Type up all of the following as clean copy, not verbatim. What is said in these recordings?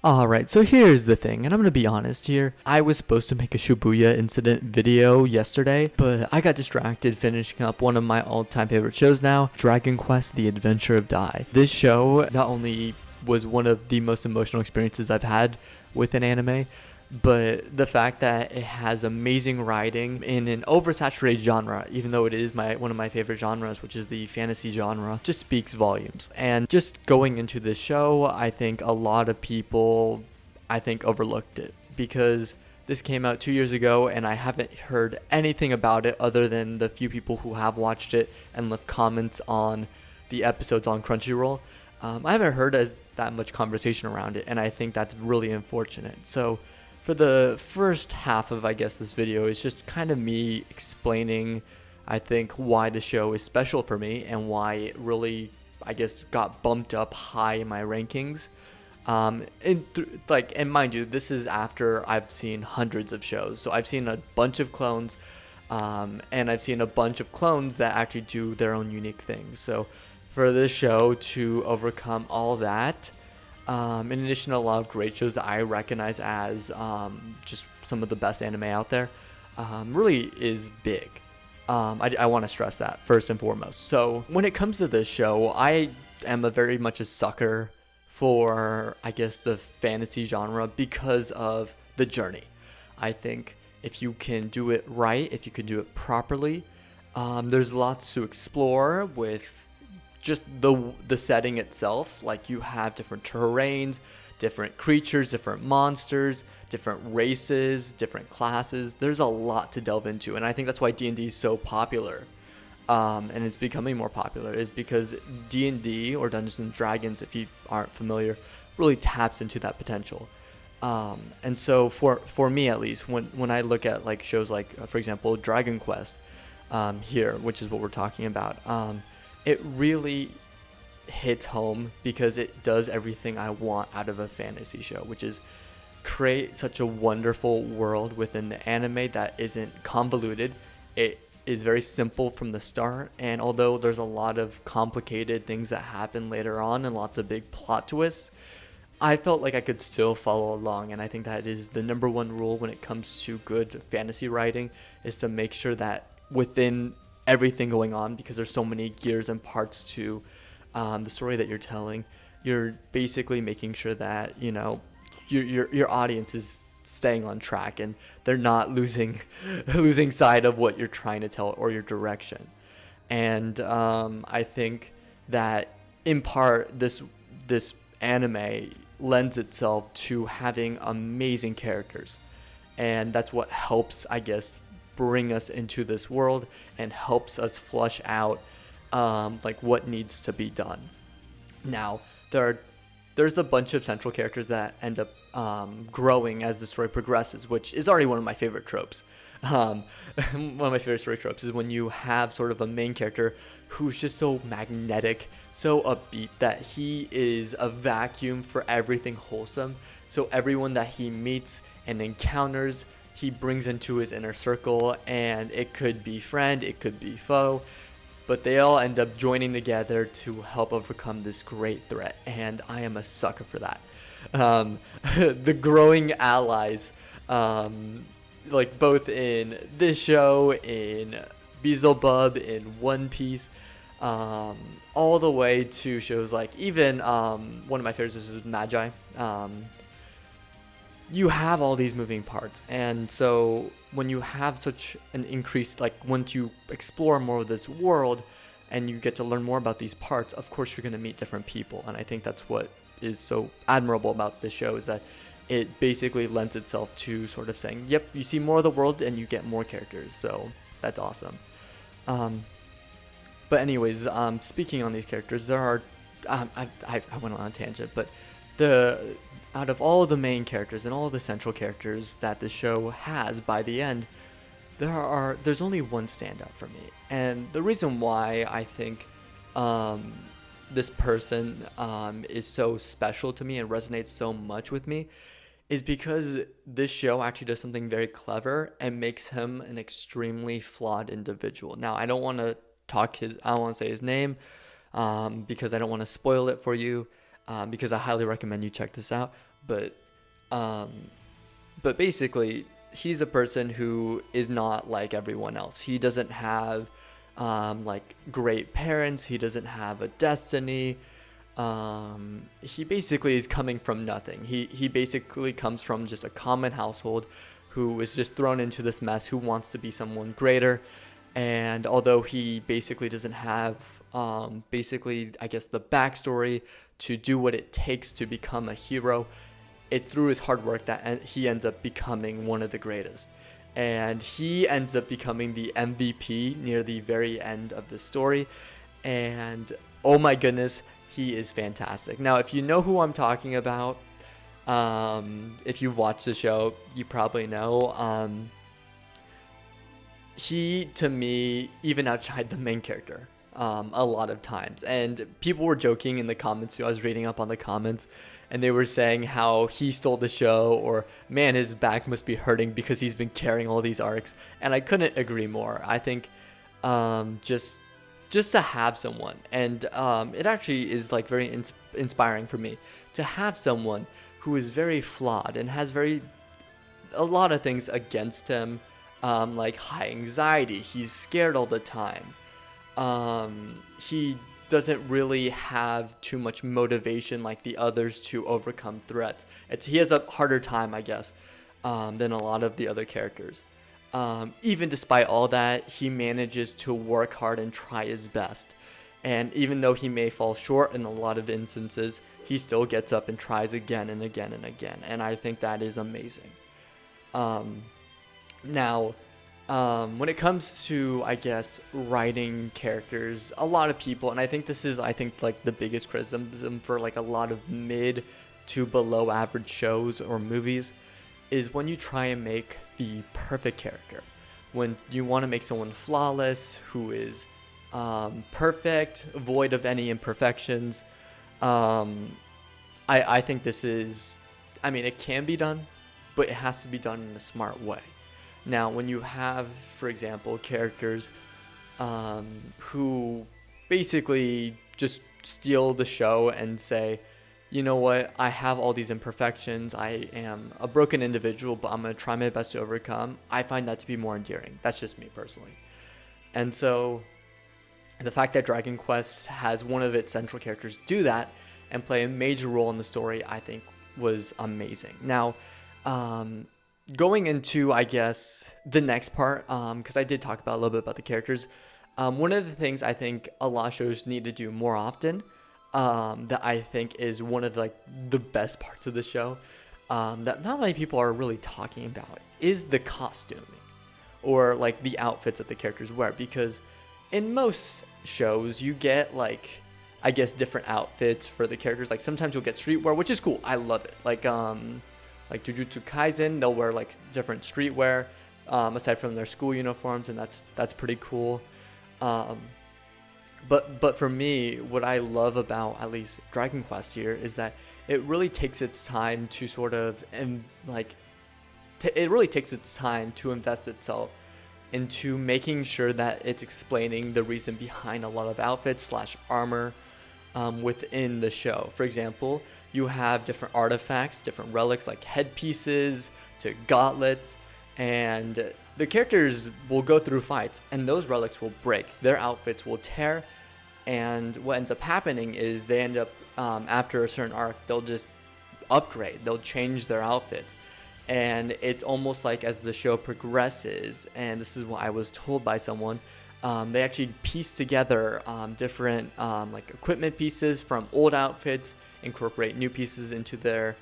Alright, so here's the thing, and I'm gonna be honest here. I was supposed to make a Shibuya incident video yesterday, but I got distracted finishing up one of my all-time favorite shows now, Dragon Quest: The Adventure of Dai. This show not only was one of the most emotional experiences I've had with an anime, but the fact that it has amazing writing in an oversaturated genre, even though it is one of my favorite genres, which is the fantasy genre, just speaks volumes. And just going into this show, I think a lot of people overlooked it because this came out 2 years ago and I haven't heard anything about it other than the few people who have watched it and left comments on the episodes on Crunchyroll. I haven't heard that much conversation around it, and I think that's really unfortunate. So for the first half of, I guess, this video is just kind of me explaining, I think, why the show is special for me and why it really, I guess, got bumped up high in my rankings. And mind you, this is after I've seen hundreds of shows. So I've seen a bunch of clones, and I've seen a bunch of clones that actually do their own unique things. So for this show to overcome all that, in addition to a lot of great shows that I recognize as just some of the best anime out there, really is big. I want to stress that first and foremost. So when it comes to this show, I am very much a sucker for, I guess, the fantasy genre because of the journey. I think if you can do it right, if you can do it properly, there's lots to explore with just the setting itself. Like, you have different terrains, different creatures, different monsters, different races, different classes. There's a lot to delve into, and I think that's why D&D is so popular, and it's becoming more popular, is because D&D, or Dungeons and Dragons, if you aren't familiar, really taps into that potential. And so for me, at least, when I look at like shows like, for example, Dragon Quest, here, which is what we're talking about, it really hits home because it does everything I want out of a fantasy show, which is create such a wonderful world within the anime that isn't convoluted. It is very simple from the start, and although there's a lot of complicated things that happen later on and lots of big plot twists, I felt like I could still follow along. And I think that is the number one rule when it comes to good fantasy writing, is to make sure that within everything going on, because there's so many gears and parts to the story that you're telling, you're basically making sure that, you know, your audience is staying on track and they're not losing sight of what you're trying to tell or your direction. And I think that in part this anime lends itself to having amazing characters, and that's what helps, I guess, bring us into this world and helps us flush out like what needs to be done. Now, there's a bunch of central characters that end up growing as the story progresses, which is already one of my favorite tropes. One of my favorite story tropes is when you have sort of a main character who's just so magnetic, so upbeat, that he is a vacuum for everything wholesome. So everyone that he meets and encounters, he brings into his inner circle, and it could be friend, it could be foe, but they all end up joining together to help overcome this great threat, and I am a sucker for that. The growing allies, like both in this show, in Beelzebub, in One Piece, all the way to shows like even one of my favorites is Magi. You have all these moving parts, and so when you have such an increase, like once you explore more of this world and you get to learn more about these parts, of course you're going to meet different people. And I think that's what is so admirable about this show, is that it basically lends itself to sort of saying, yep, you see more of the world and you get more characters. So that's awesome. But anyways, speaking on these characters, there are I went on a tangent, but out of all the main characters and all the central characters that the show has, by the end, there's only one standout for me. And the reason why I think this person is so special to me and resonates so much with me is because this show actually does something very clever and makes him an extremely flawed individual. Now, I don't want to say his name because I don't want to spoil it for you. Because I highly recommend you check this out. but um, but basically, he's a person who is not like everyone else. He doesn't have like great parents. He doesn't have a destiny. He basically is coming from nothing. He basically comes from just a common household who is just thrown into this mess, who wants to be someone greater. And although he basically doesn't have basically, I guess, the backstory to do what it takes to become a hero, it's through his hard work that he ends up becoming one of the greatest. And he ends up becoming the MVP near the very end of the story. And oh my goodness, he is fantastic. Now, if you know who I'm talking about, if you've watched the show, you probably know. He, to me, even outshined the main character a lot of times. And people were joking in the comments too. I was reading up on the comments, and they were saying how he stole the show, or man, his back must be hurting because he's been carrying all these arcs. And I couldn't agree more. I think just to have someone, and it actually is like very inspiring for me to have someone who is very flawed and has a lot of things against him, like high anxiety. He's scared all the time. He doesn't really have too much motivation like the others to overcome threats. He has a harder time, I guess, than a lot of the other characters. Even despite all that, he manages to work hard and try his best. And even though he may fall short in a lot of instances, he still gets up and tries again and again and again. And I think that is amazing. Now, when it comes to, I guess, writing characters, a lot of people, and I think this is, like the biggest criticism for like a lot of mid to below average shows or movies, is when you try and make the perfect character. When you want to make someone flawless, who is perfect, void of any imperfections. I think this is, it can be done, but it has to be done in a smart way. Now, when you have, for example, characters who basically just steal the show and say, you know what, I have all these imperfections, I am a broken individual, but I'm going to try my best to overcome, I find that to be more endearing. That's just me personally. And so the fact that Dragon Quest has one of its central characters do that and play a major role in the story, I think was amazing. Now, going into, I guess, the next part, because I did talk about a little bit about the characters, one of the things I think a lot of shows need to do more often, that I think is one of like the best parts of the show, that not many people are really talking about, is the costuming, or like the outfits that the characters wear. Because in most shows you get like, I guess, different outfits for the characters. Like sometimes you'll get streetwear, which is cool. I love it. Like Jujutsu Kaisen, they'll wear like different streetwear, aside from their school uniforms, and that's pretty cool. But for me, what I love about at least Dragon Quest here is that it really takes its time to sort of, and like, it really takes its time to invest itself into making sure that it's explaining the reason behind a lot of outfits / armor within the show. For example, you have different artifacts, different relics like headpieces to gauntlets, and the characters will go through fights and those relics will break, their outfits will tear, and what ends up happening is they end up, after a certain arc, they'll just upgrade, they'll change their outfits. And it's almost like as the show progresses, and this is what I was told by someone, they actually piece together different like equipment pieces from old outfits, incorporate new pieces into their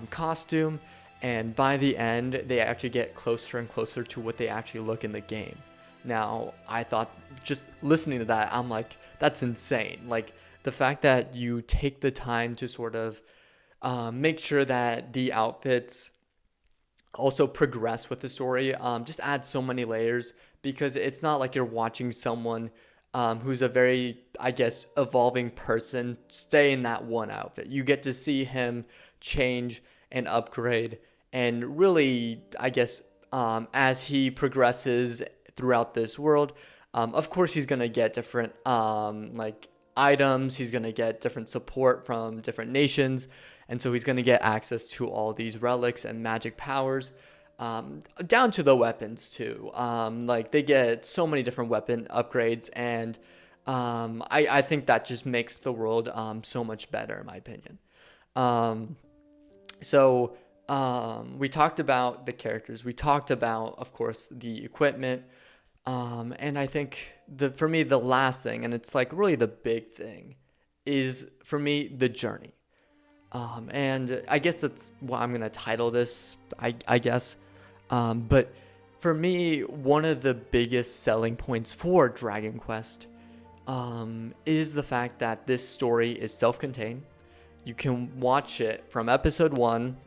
costume, and by the end they actually get closer and closer to what they actually look in the game. Now, I thought, just listening to that, I'm like, that's insane. Like, the fact that you take the time to sort of make sure that the outfits also progress with the story, just adds so many layers, because it's not like you're watching someone who's a very, I guess, evolving person stay in that one outfit. You get to see him change and upgrade, and really, I guess, as he progresses throughout this world, of course he's going to get different like items, he's going to get different support from different nations, And so he's going to get access to all these relics and magic powers, down to the weapons too. Like they get so many different weapon upgrades, and I think that just makes the world so much better in my opinion. Um, we talked about the characters. We talked about, of course, the equipment. And I think for me, the last thing, and it's like really the big thing, is for me, the journey. And I guess that's what I'm going to title this, I guess. But for me, one of the biggest selling points for Dragon Quest is the fact that this story is self-contained. You can watch it from episode 1,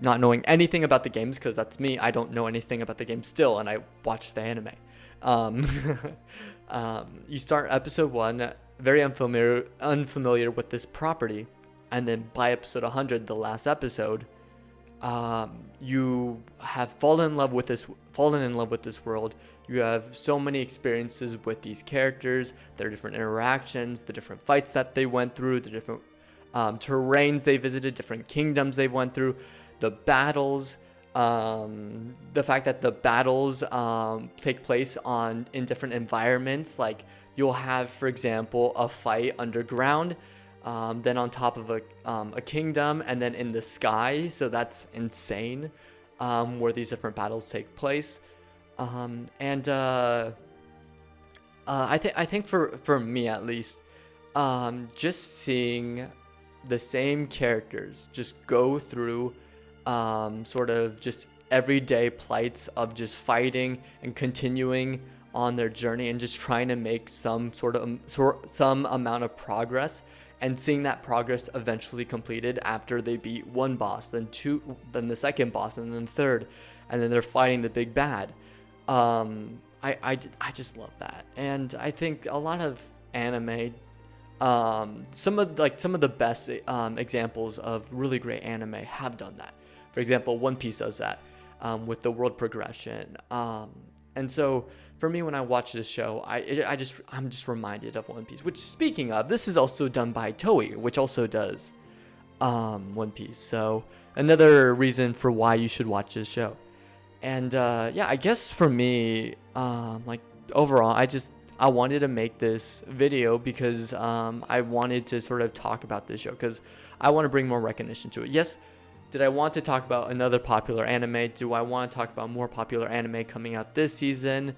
not knowing anything about the games, because that's me. I don't know anything about the game still, and I watched the anime. You start episode 1, very unfamiliar with this property, and then by episode 100, the last episode, you have fallen in love with this world. You have so many experiences with these characters, their different interactions, the different fights that they went through, the different terrains they visited, different kingdoms they went through, the battles, the fact that the battles take place in different environments. Like you'll have, for example, a fight underground, then on top of a kingdom, and then in the sky. So that's insane, where these different battles take place. I think for me at least, just seeing the same characters just go through sort of just everyday plights of just fighting and continuing on their journey and just trying to make some amount of progress, and seeing that progress eventually completed after they beat one boss, then two, then the second boss, and then the third, and then they're fighting the big bad. I just love that. And I think a lot of anime, some of the best examples of really great anime have done that. For example, One Piece does that with the world progression. And so for me, when I watch this show, I'm just reminded of One Piece. Which, speaking of, this is also done by Toei, which also does One Piece. So another reason for why you should watch this show. And I guess for me, overall, I wanted to make this video because I wanted to sort of talk about this show because I want to bring more recognition to it. Yes, did I want to talk about another popular anime? Do I want to talk about more popular anime coming out this season?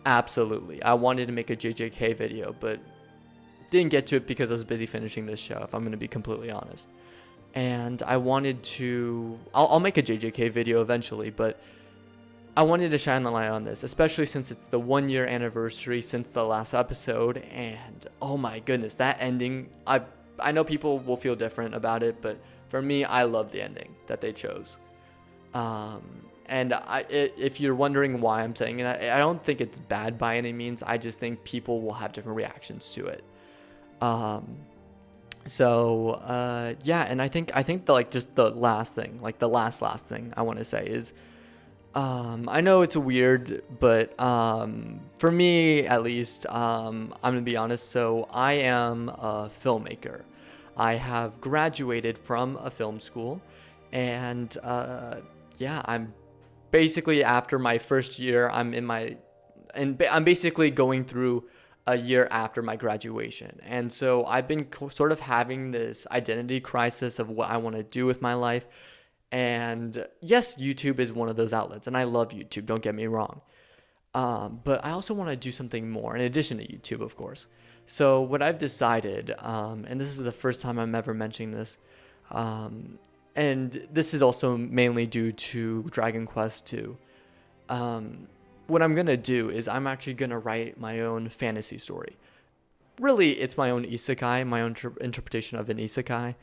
Absolutely. I wanted to make a JJK video, but didn't get to it because I was busy finishing this show, if I'm going to be completely honest. And I wanted to... I'll make a JJK video eventually, but I wanted to shine the light on this, especially since it's the 1-year anniversary since the last episode, and oh my goodness, that ending, I know people will feel different about it, but for me, I love the ending that they chose. If you're wondering why I'm saying that, I don't think it's bad by any means. I just think people will have different reactions to it. And I think just the last thing, like the last thing I want to say is, I know it's weird, but for me at least, I'm gonna be honest. So I am a filmmaker. I have graduated from a film school, and I'm basically, after my first year, I'm basically going through a year after my graduation. And so I've been sort of having this identity crisis of what I want to do with my life. And yes, YouTube is one of those outlets, and I love YouTube, don't get me wrong. But I also want to do something more in addition to YouTube, of course. So what I've decided, and this is the first time I'm ever mentioning this, and this is also mainly due to Dragon Quest 2. What I'm going to do is I'm actually going to write my own fantasy story. Really, it's my own isekai, my own interpretation of an isekai.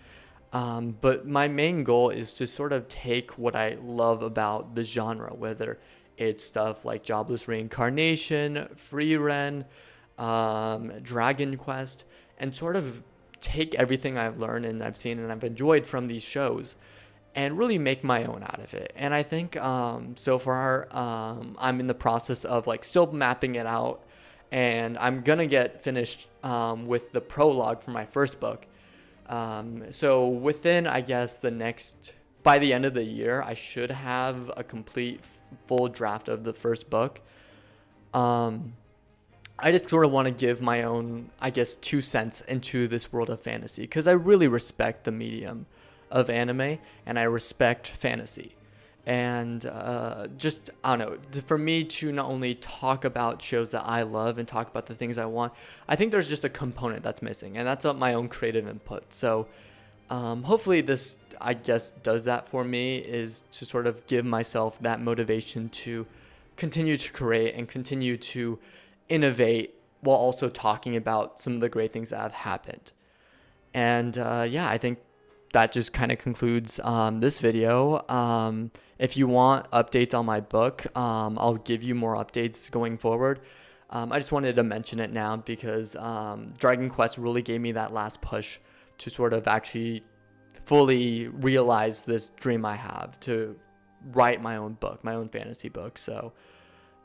But my main goal is to sort of take what I love about the genre, whether it's stuff like Jobless Reincarnation, Frieren, Dragon Quest, and sort of take everything I've learned and I've seen and I've enjoyed from these shows and really make my own out of it. And I think so far I'm in the process of still mapping it out, and I'm gonna get finished with the prologue for my first book. So within, I guess, by the end of the year, I should have a complete full draft of the first book. I just sort of want to give my own, I guess, 2 cents into this world of fantasy, because I really respect the medium of anime and I respect fantasy. And just, I don't know, for me to not only talk about shows that I love and talk about the things I want, I think there's just a component that's missing, and that's my own creative input. So hopefully this, I guess, does that for me, is to sort of give myself that motivation to continue to create and continue to innovate while also talking about some of the great things that have happened. And yeah, I think that just kind of concludes this video. If you want updates on my book, I'll give you more updates going forward. I just wanted to mention it now because Dragon Quest really gave me that last push to sort of actually fully realize this dream I have to write my own book, my own fantasy book. So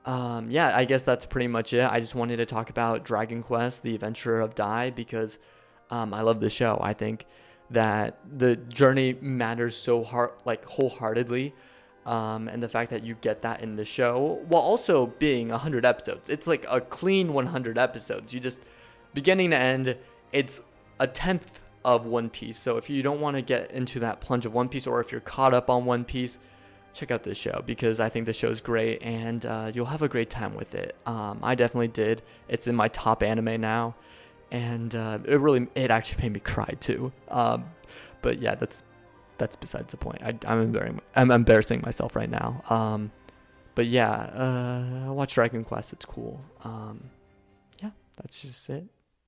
yeah, I guess that's pretty much it. I just wanted to talk about Dragon Quest, The Adventure of Dai, because I love the show. I think that the journey matters so hard, like wholeheartedly. And the fact that you get that in the show while also being 100 episodes. It's like a clean 100 episodes. You just, beginning to end, it's a tenth of One Piece. So if you don't want to get into that plunge of One Piece, or if you're caught up on One Piece, check out this show, because I think the show's great, and you'll have a great time with it. I definitely did. It's in my top anime now, and it actually made me cry too. But yeah, that's besides the point. I'm embarrassing myself right now. But yeah, watch Dragon Quest. It's cool. Yeah, that's just it.